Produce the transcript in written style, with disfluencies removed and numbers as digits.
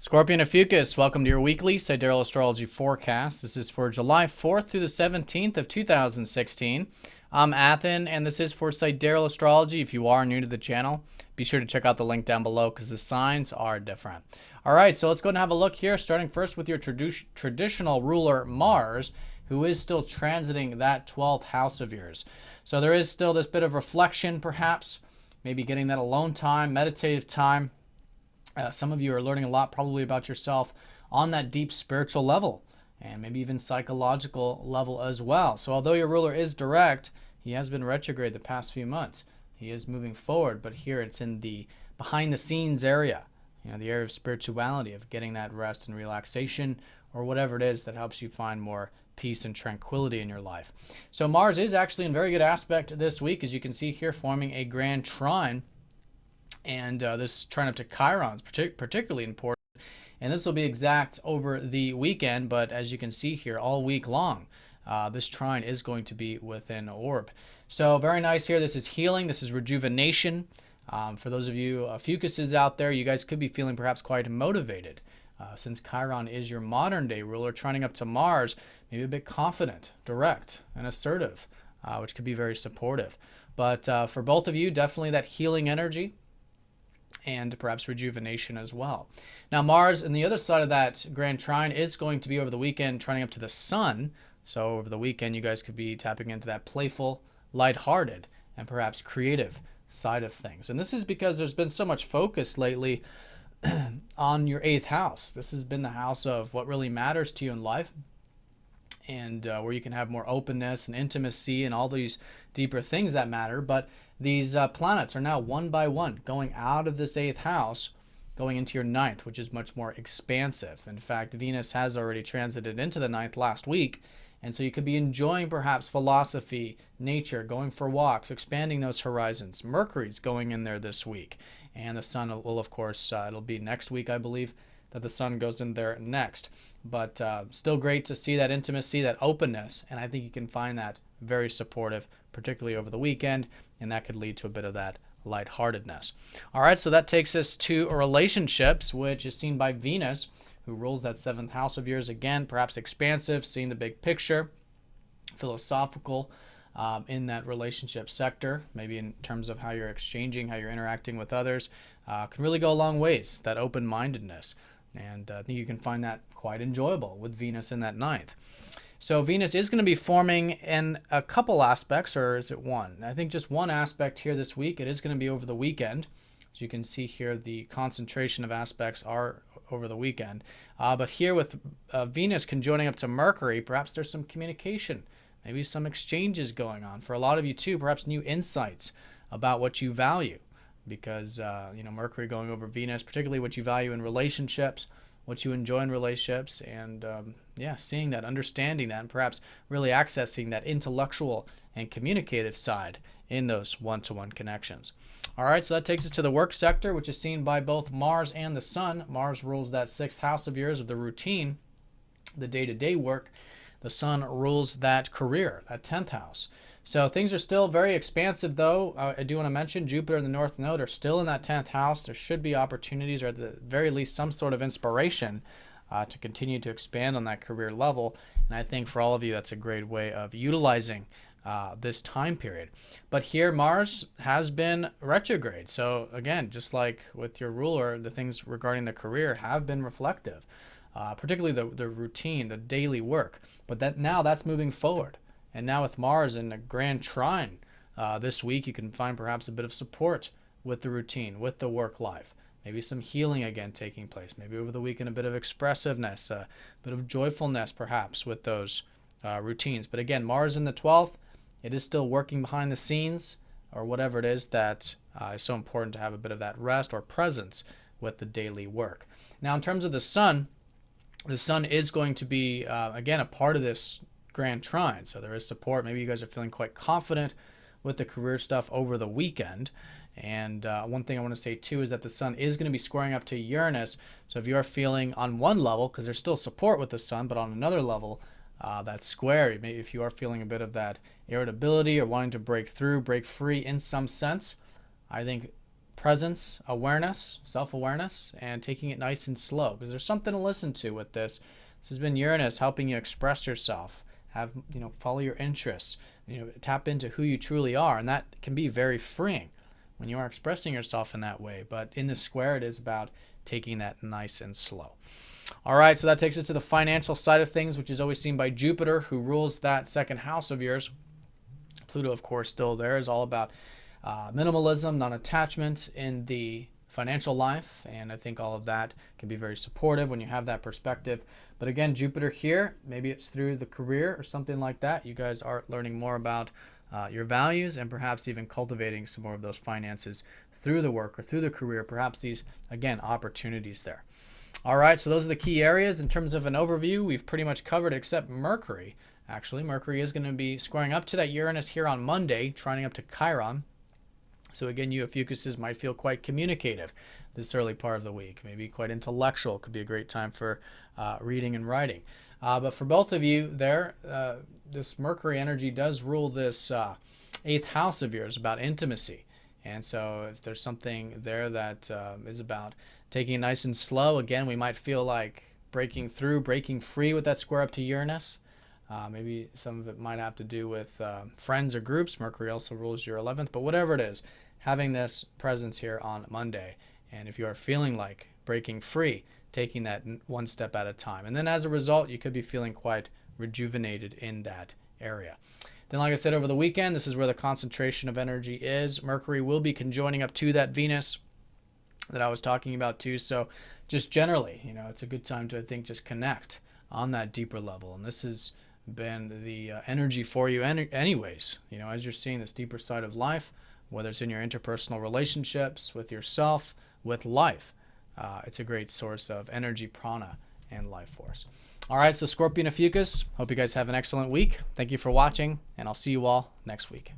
Scorpio Ophiuchus, welcome to your weekly Sidereal Astrology forecast. This is for July 4th through the 17th of 2016. I'm Athen, and this is for Sidereal Astrology. If you are new to the channel, be sure to check out the link down below because the signs are different. All right, so let's go and have a look here, starting first with your traditional ruler, Mars, who is still transiting that 12th house of yours. So there is still this bit of reflection, perhaps, maybe getting that alone time, meditative time. Some of you are learning a lot probably about yourself on that deep spiritual level and maybe even psychological level as well. So although your ruler is direct, he has been retrograde the past few months. He is moving forward, but here it's in the behind the scenes area, the area of spirituality, of getting that rest and relaxation or whatever it is that helps you find more peace and tranquility in your life. So Mars is actually in very good aspect this week, as you can see here, forming a grand trine. And this trine up to Chiron is particularly important. And this will be exact over the weekend, but as you can see here, all week long, this trine is going to be within orb. So very nice here. This is healing. This is rejuvenation. For those of you Ophiuchuses out there, you guys could be feeling perhaps quite motivated. Since Chiron is your modern day ruler, trining up to Mars, maybe a bit confident, direct, and assertive, which could be very supportive. But for both of you, definitely that healing energy and perhaps rejuvenation as well. Now Mars on the other side of that grand trine is going to be over the weekend trining up to the Sun. So over the weekend you guys could be tapping into that playful, lighthearted, and perhaps creative side of things. And this is because there's been so much focus lately on your 8th house. This has been the house of what really matters to you in life, and where you can have more openness and intimacy and all these deeper things that matter. But these planets are now one by one going out of this 8th house, going into your 9th, which is much more expansive. In fact, Venus has already transited into the 9th last week, and so you could be enjoying perhaps philosophy, nature, going for walks, expanding those horizons. Mercury's going in there this week, and the Sun will, of course, it'll be next week, I believe, that the Sun goes in there next. But still great to see that intimacy, that openness, and I think you can find that very supportive, particularly over the weekend, and that could lead to a bit of that lightheartedness. All right, so that takes us to relationships, which is seen by Venus, who rules that 7th house of yours. Again, perhaps expansive, seeing the big picture, philosophical in that relationship sector, maybe in terms of how you're exchanging, how you're interacting with others, can really go a long ways, that open-mindedness. And I think you can find that quite enjoyable with Venus in that 9th. So Venus is going to be forming in a couple aspects, or is it one? I think just one aspect here this week. It is going to be over the weekend. As you can see here, the concentration of aspects are over the weekend. But here with Venus conjoining up to Mercury, perhaps there's some communication, maybe some exchanges going on. For a lot of you too, perhaps new insights about what you value. Because, Mercury going over Venus, particularly what you value in relationships, what you enjoy in relationships, and seeing that, understanding that, and perhaps really accessing that intellectual and communicative side in those one-to-one connections. All right, so that takes us to the work sector, which is seen by both Mars and the Sun. Mars rules that 6th house of yours of the routine, the day-to-day work. The Sun rules that career, that 10th house. So things are still very expansive, though. I do want to mention Jupiter and the North Node are still in that 10th house. There should be opportunities, or at the very least some sort of inspiration to continue to expand on that career level. And I think for all of you, that's a great way of utilizing this time period. But here, Mars has been retrograde. So again, just like with your ruler, the things regarding the career have been reflective, particularly the routine, the daily work. But now that's moving forward. And now with Mars in a grand trine this week, you can find perhaps a bit of support with the routine, with the work life. Maybe some healing again taking place. Maybe over the weekend a bit of expressiveness, a bit of joyfulness perhaps with those routines. But again, Mars in the 12th, it is still working behind the scenes, or whatever it is that is so important to have a bit of that rest or presence with the daily work. Now in terms of the Sun is going to be, again, a part of this grand trine. So there is support. Maybe you guys are feeling quite confident with the career stuff over the weekend. And one thing I want to say too is that the Sun is going to be squaring up to Uranus. So if you are feeling on one level, because there's still support with the Sun, but on another level, that square, maybe if you are feeling a bit of that irritability or wanting to break through, break free in some sense, I think presence, awareness, self-awareness, and taking it nice and slow, because there's something to listen to with this. This has been Uranus helping you express yourself, follow your interests, tap into who you truly are, and that can be very freeing when you are expressing yourself in that way. But in this square, it is about taking that nice and slow. All right, so that takes us to the financial side of things, which is always seen by Jupiter, who rules that second house of yours. Pluto, of course, still there, is all about minimalism, non-attachment in the financial life, and I think all of that can be very supportive when you have that perspective. But again, Jupiter here, maybe it's through the career or something like that. You guys are learning more about your values, and perhaps even cultivating some more of those finances through the work or through the career. Perhaps these, again, opportunities there. All right, so those are the key areas. In terms of an overview, we've pretty much covered except Mercury. Actually, Mercury is going to be squaring up to that Uranus here on Monday, trining up to Chiron. So again, you Ophiuchuses might feel quite communicative this early part of the week, maybe quite intellectual. Could be a great time for reading and writing. But for both of you there, this Mercury energy does rule this 8th house of yours, about intimacy. And so if there's something there that is about taking it nice and slow, again, we might feel like breaking through, breaking free with that square up to Uranus. Maybe some of it might have to do with friends or groups. Mercury also rules your 11th, but whatever it is, having this presence here on Monday. And if you are feeling like breaking free, taking that one step at a time. And then as a result, you could be feeling quite rejuvenated in that area. Then, like I said, over the weekend, this is where the concentration of energy is. Mercury will be conjoining up to that Venus that I was talking about too. So just generally, it's a good time to, I think, just connect on that deeper level. And this has been the energy for you anyways, as you're seeing this deeper side of life, whether it's in your interpersonal relationships, with yourself, with life. It's a great source of energy, prana, and life force. All right, so Scorpio Ophiuchus, hope you guys have an excellent week. Thank you for watching, and I'll see you all next week.